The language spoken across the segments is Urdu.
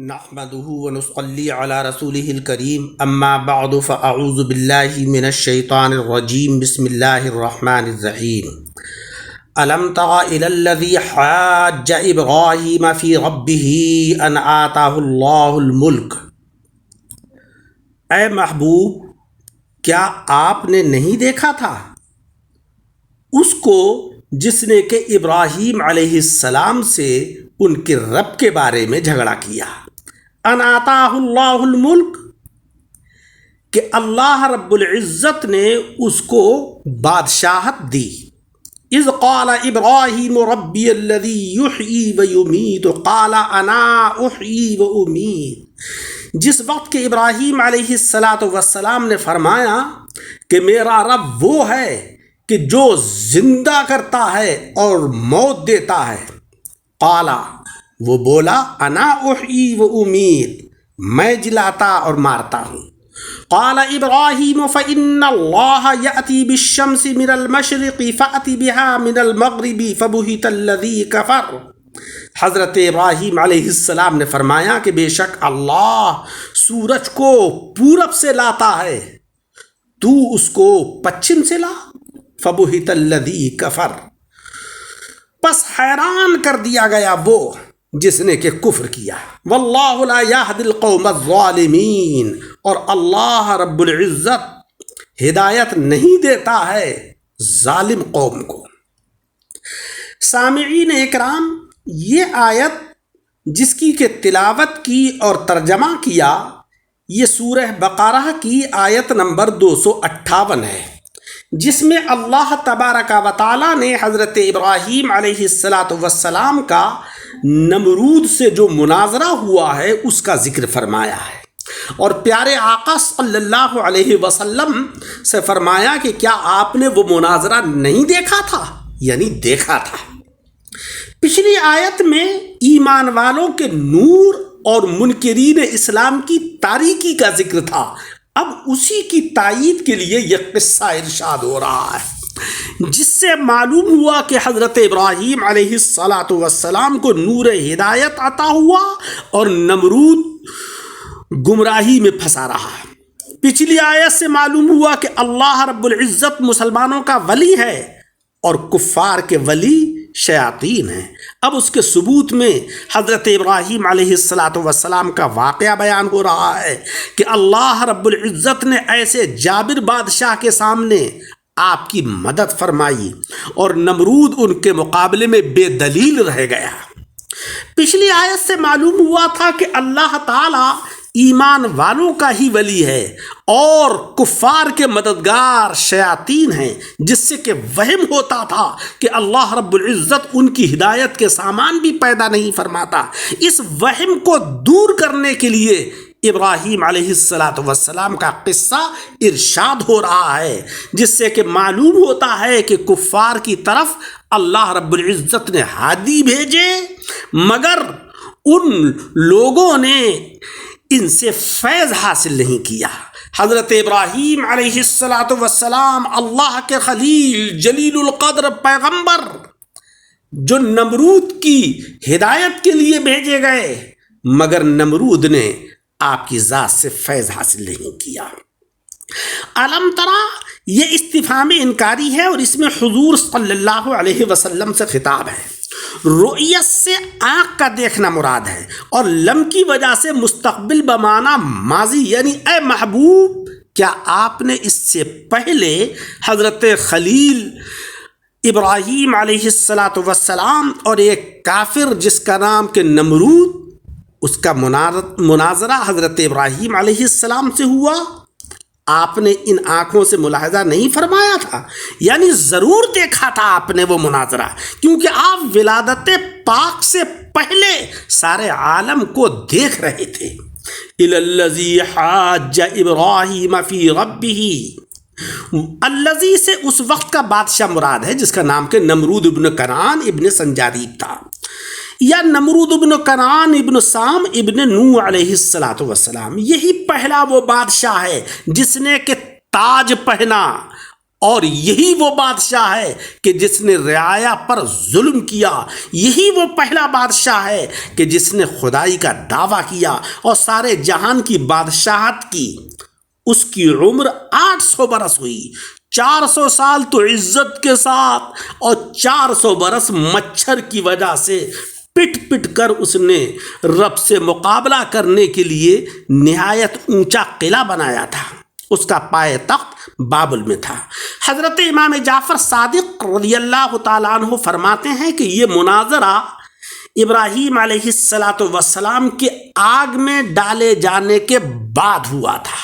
نحمده ونصلي على رسوله الكريم اما بعد فاعوذ بالله من الشيطان الرجيم بسم الله الرحمن الرحيم الم تر الى الذي حاج ابراهيم في ربه ان آتاه الله الملك۔ اے محبوب، کیا آپ نے نہیں دیکھا تھا اس کو جس نے کہ ابراہیم علیہ السلام سے ان کے رب کے بارے میں جھگڑا کیا؟ ان آتاہ اللہ الملک، کہ اللہ رب العزت نے اس کو بادشاہت دی۔ اذ قال ابراہیم ربی الذی یحیی و یمیت قال انا احیی و امیت، جس وقت کہ ابراہیم علیہ السلام نے فرمایا کہ میرا رب وہ ہے کہ جو زندہ کرتا ہے اور موت دیتا ہے۔ قالا، وہ بولا، انا احیی و امیت، میں جلاتا اور مارتا ہوں۔ قال ابراہیم فإن اللہ یأتی بالشمس من المشرق فأت بها من المغرب فبہت الذی کفر۔ حضرت ابراہیم علیہ السلام نے فرمایا کہ بے شک اللہ سورج کو پورب سے لاتا ہے، تو اس کو پچھم سے لا۔ فبہت الذی کفر، پس حیران کر دیا گیا وہ جس نے کہ کفر کیا۔ واللہ لا یہدی القوم الظالمین، اور اللہ رب العزت ہدایت نہیں دیتا ہے ظالم قوم کو۔ سامعین اکرام، یہ آیت جس کی کہ تلاوت کی اور ترجمہ کیا، یہ سورہ بقرہ کی آیت نمبر 258 ہے، جس میں اللہ تبارک و تعالیٰ نے حضرت ابراہیم علیہ السلام کا نمرود سے جو مناظرہ ہوا ہے اس کا ذکر فرمایا ہے، اور پیارے آقا صلی اللہ علیہ وسلم سے فرمایا کہ کیا آپ نے وہ مناظرہ نہیں دیکھا تھا؟ یعنی دیکھا تھا۔ پچھلی آیت میں ایمان والوں کے نور اور منکرین اسلام کی تاریکی کا ذکر تھا، اب اسی کی تائید کے لیے یہ قصہ ارشاد ہو رہا ہے، جس سے معلوم ہوا کہ حضرت ابراہیم علیہ السلام کو نور ہدایت عطا ہوا اور نمرود گمراہی میں پھنسا رہا۔ پچھلی آیت سے معلوم ہوا کہ اللہ رب العزت مسلمانوں کا ولی ہے اور کفار کے ولی شیاطین ہیں۔ اب اس کے ثبوت میں حضرت ابراہیم علیہ السلام کا واقعہ بیان ہو رہا ہے کہ اللہ رب العزت نے ایسے جابر بادشاہ کے سامنے آپ کی مدد فرمائی اور نمرود ان کے مقابلے میں بے دلیل رہ گیا۔ پچھلی آیت سے معلوم ہوا تھا کہ اللہ تعالیٰ ایمان والوں کا ہی ولی ہے اور کفار کے مددگار شیاطین ہیں، جس سے کہ وہم ہوتا تھا کہ اللہ رب العزت ان کی ہدایت کے سامان بھی پیدا نہیں فرماتا۔ اس وہم کو دور کرنے کے لیے ابراہیم علیہ السلام کا قصہ ارشاد ہو رہا ہے، جس سے کہ معلوم ہوتا ہے کہ کفار کی طرف اللہ رب العزت نے ہادی بھیجے، مگر ان لوگوں نے ان سے فیض حاصل نہیں کیا۔ حضرت ابراہیم علیہ السلام اللہ کے خلیل جلیل القدر پیغمبر جو نمرود کی ہدایت کے لیے بھیجے گئے، مگر نمرود نے آپ کی ذات سے فیض حاصل نہیں کیا۔ الم ترا، یہ استفہام انکاری ہے اور اس میں حضور صلی اللہ علیہ وسلم سے خطاب ہے۔ رؤیت سے آنکھ کا دیکھنا مراد ہے، اور لم کی وجہ سے مستقبل بمعنی ماضی، یعنی اے محبوب، کیا آپ نے اس سے پہلے حضرت خلیل ابراہیم علیہ السلام اور ایک کافر جس کا نام کہ نمرود، اس کا مناظرہ حضرت ابراہیم علیہ السلام سے ہوا؟ آپ نے ان آنکھوں سے ملاحظہ نہیں فرمایا تھا؟ یعنی ضرور دیکھا تھا آپ نے وہ مناظرہ، کیونکہ آپ ولادت پاک سے پہلے سارے عالم کو دیکھ رہے تھے۔ اِلَى الَّذِي حَاجَّ إِبْرَاهِيمَ فِي رَبِّهِ، الذی سے اس وقت کا بادشاہ مراد ہے جس کا نام کہ نمرود ابن کنعان ابن سنجاریب تھا، یا نمرود ابن کنعان ابن سام ابن نوح علیہ السلام۔ یہی پہلا وہ بادشاہ ہے جس نے کہ تاج پہنا اور یہی وہ بادشاہ ہے کہ جس نے رعایا پر ظلم کیا، یہی وہ پہلا بادشاہ ہے کہ جس نے خدائی کا دعویٰ کیا اور سارے جہان کی بادشاہت کی۔ اس کی عمر 800 برس ہوئی، 400 سال تو عزت کے ساتھ اور 400 برس مچھر کی وجہ سے پٹ پٹ کر اس نے رب سے مقابلہ کرنے کے لیے نہایت اونچا قلعہ بنایا تھا۔ اس کا پائے تخت بابل میں تھا۔ حضرت امام جعفر صادق رضی اللہ تعالیٰ عنہ فرماتے ہیں کہ یہ مناظرہ ابراہیم علیہ السلام کے آگ میں ڈالے جانے کے بعد ہوا تھا۔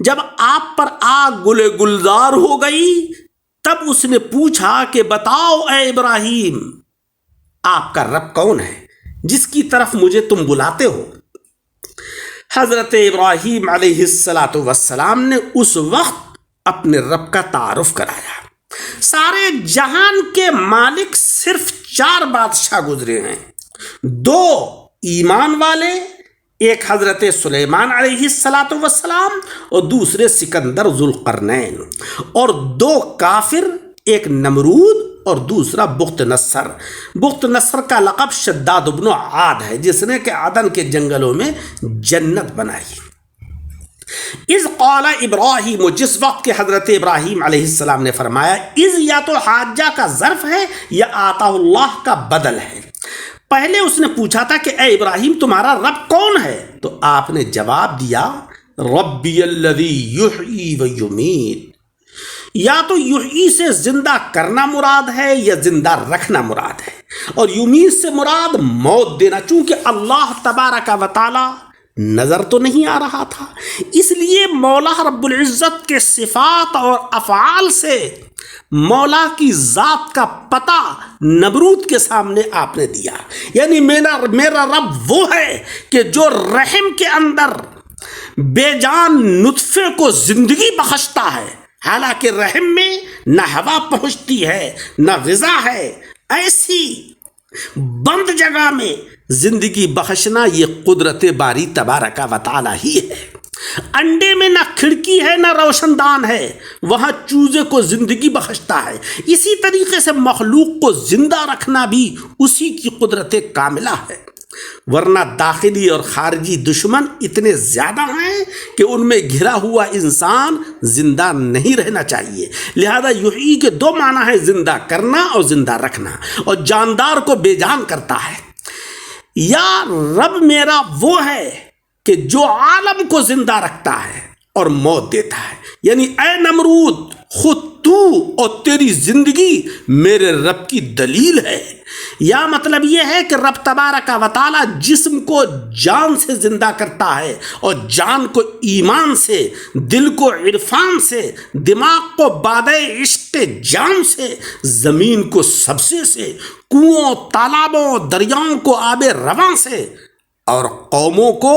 جب آپ پر آگ گلے گلزار ہو گئی تب اس نے پوچھا کہ بتاؤ اے ابراہیم، آپ کا رب کون ہے جس کی طرف مجھے تم بلاتے ہو؟ حضرت ابراہیم علیہ السلام نے اس وقت اپنے رب کا تعارف کرایا۔ سارے جہان کے مالک صرف 4 بادشاہ گزرے ہیں، 2 ایمان والے، ایک حضرت سلیمان علیہ السلام اور دوسرے سکندر ذوالقرنین، اور 2 کافر، ایک نمرود اور دوسرا بخت نصر۔ بخت نصر کا لقب شداد بن عاد ہے، جس نے کہ عدن کے جنگلوں میں جنت بنائی۔ اذ قال ابراہیم، جس وقت کے حضرت ابراہیم علیہ السلام نے فرمایا، اذ یا تو حاجہ کا ظرف ہے یا آتا اللہ کا بدل ہے۔ پہلے اس نے پوچھا تھا کہ اے ابراہیم تمہارا رب کون ہے؟ تو آپ نے جواب دیا، ربی الذی یحیی و یمیت۔ یا تو یحیی سے زندہ کرنا مراد ہے یا زندہ رکھنا مراد ہے، اور یمیت سے مراد موت دینا، چونکہ اللہ تبارک و تعالی نظر تو نہیں آ رہا تھا، اس لیے مولا رب العزت کے صفات اور افعال سے مولا کی ذات کا پتہ نمرود کے سامنے آپ نے دیا۔ یعنی میرا رب وہ ہے کہ جو رحم کے اندر بے جان نطفے کو زندگی بخشتا ہے، حالانکہ رحم میں نہ ہوا پہنچتی ہے نہ غذا ہے، ایسی بند جگہ میں زندگی بخشنا یہ قدرت باری تبارک و تعالی ہی ہے۔ انڈے میں نہ کھڑکی ہے نہ روشن دان ہے، وہاں چوزے کو زندگی بخشتا ہے۔ اسی طریقے سے مخلوق کو زندہ رکھنا بھی اسی کی قدرت کاملہ ہے، ورنہ داخلی اور خارجی دشمن اتنے زیادہ ہیں کہ ان میں گھرا ہوا انسان زندہ نہیں رہنا چاہیے۔ لہذا یحیی کے 2 معنی ہے، زندہ کرنا اور زندہ رکھنا، اور جاندار کو بے جان کرتا ہے۔ یا رب میرا وہ ہے کہ جو عالم کو زندہ رکھتا ہے اور موت دیتا ہے، یعنی اے نمرود خود تو اور تیری زندگی میرے رب کی دلیل ہے۔ یا مطلب یہ ہے کہ رب تبارک و تعالی جسم کو جان سے زندہ کرتا ہے، اور جان کو ایمان سے، دل کو عرفان سے، دماغ کو بادِ عشق جان سے، زمین کو سبزے سے، کنووں، تالابوں، دریاؤں کو آب رواں سے، اور قوموں کو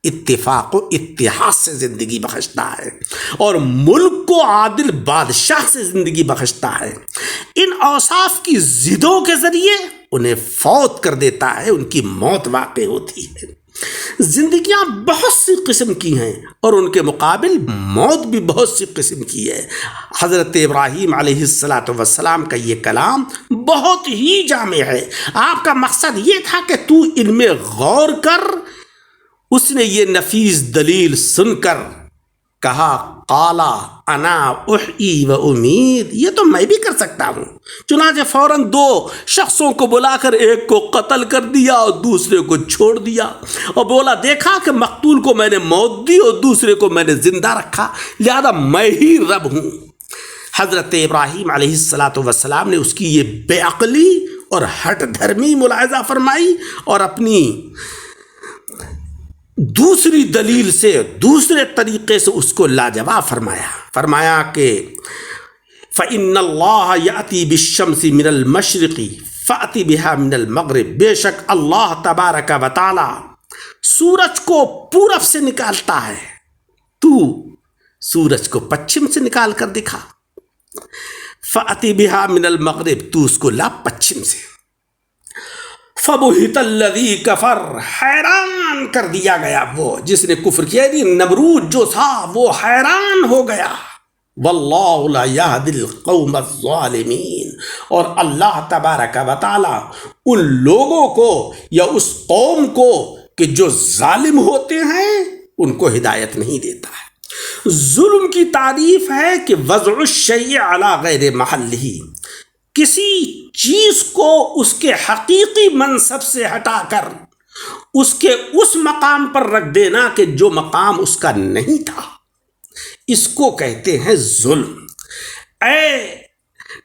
اتفاق و اتحاد سے زندگی بخشتا ہے، اور ملک کو عادل بادشاہ سے زندگی بخشتا ہے۔ ان اوصاف کی ضدوں کے ذریعے انہیں فوت کر دیتا ہے، ان کی موت واقع ہوتی ہے۔ زندگیاں بہت سی قسم کی ہیں اور ان کے مقابل موت بھی بہت سی قسم کی ہے۔ حضرت ابراہیم علیہ السلام کا یہ کلام بہت ہی جامع ہے۔ آپ کا مقصد یہ تھا کہ تو ان میں غور کر۔ اس نے یہ نفیس دلیل سن کر کہا، قالا انا احیی و امید، یہ تو میں بھی کر سکتا ہوں۔ چنانچہ فوراً 2 شخصوں کو بلا کر ایک کو قتل کر دیا اور دوسرے کو چھوڑ دیا، اور بولا دیکھا کہ مقتول کو میں نے موت دی اور دوسرے کو میں نے زندہ رکھا، لہذا میں ہی رب ہوں۔ حضرت ابراہیم علیہ السلام نے اس کی یہ بے عقلی اور ہٹ دھرمی ملاحظہ فرمائی اور اپنی دوسری دلیل سے، دوسرے طریقے سے اس کو لاجواب فرمایا کہ فَإِنَّ اللَّهَ يَأْتِي بِالشَّمْسِ مِنَ الْمَشْرِقِ فَأْتِ بِهَا مِنَ الْمَغْرِبِ، بے شک اللہ تبارک و تعالی سورج کو پورب سے نکالتا ہے، تو سورج کو پچھم سے نکال کر دکھا۔ فَأْتِ بِهَا مِنَ الْمَغْرِبِ، تو اس کو لا پچھم سے۔ فَبُهِتَ الَّذِي كَفَرَ، حیران کر دیا گیا وہ جس نے کفر کیا۔ نمرود جو تھا وہ حیران ہو گیا واللہ لا یہدی القوم الظالمین، اور اللہ تبارک و تعالی ان لوگوں کو یا اس قوم کو کہ جو ظالم ہوتے ہیں ان کو ہدایت نہیں دیتا ہے۔ ظلم کی تعریف ہے کہ وضع الشیء علی غیر محلہ، کسی چیز کو اس کے حقیقی منصب سے ہٹا کر اس کے اس مقام پر رکھ دینا کہ جو مقام اس کا نہیں تھا، اس کو کہتے ہیں ظلم۔ اے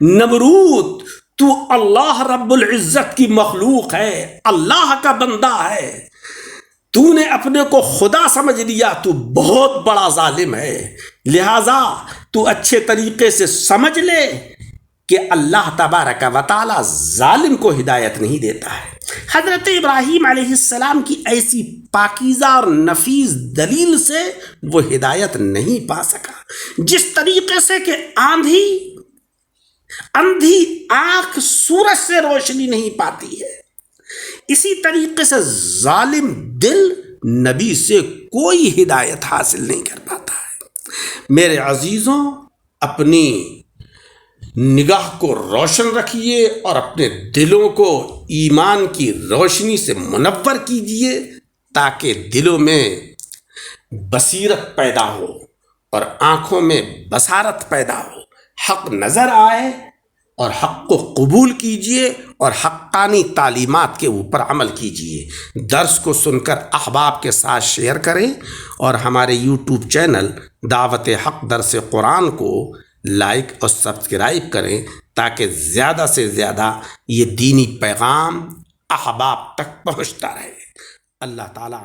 نمرود، تو اللہ رب العزت کی مخلوق ہے، اللہ کا بندہ ہے، تو نے اپنے کو خدا سمجھ لیا، تو بہت بڑا ظالم ہے، لہذا تو اچھے طریقے سے سمجھ لے کہ اللہ تبارک و تعالی ظالم کو ہدایت نہیں دیتا ہے۔ حضرت ابراہیم علیہ السلام کی ایسی پاکیزہ اور نفیس دلیل سے وہ ہدایت نہیں پا سکا، جس طریقے سے کہ اندھی آنکھ سورج سے روشنی نہیں پاتی ہے، اسی طریقے سے ظالم دل نبی سے کوئی ہدایت حاصل نہیں کر پاتا ہے۔ میرے عزیزوں، اپنی نگاہ کو روشن رکھیے اور اپنے دلوں کو ایمان کی روشنی سے منور کیجیے، تاکہ دلوں میں بصیرت پیدا ہو اور آنکھوں میں بصارت پیدا ہو، حق نظر آئے اور حق کو قبول کیجیے اور حقانی تعلیمات کے اوپر عمل کیجیے۔ درس کو سن کر احباب کے ساتھ شیئر کریں اور ہمارے یوٹیوب چینل دعوت حق درس قرآن کو لائک اور سبسکرائب کریں، تاکہ زیادہ سے زیادہ یہ دینی پیغام احباب تک پہنچتا رہے۔ اللہ تعالیٰ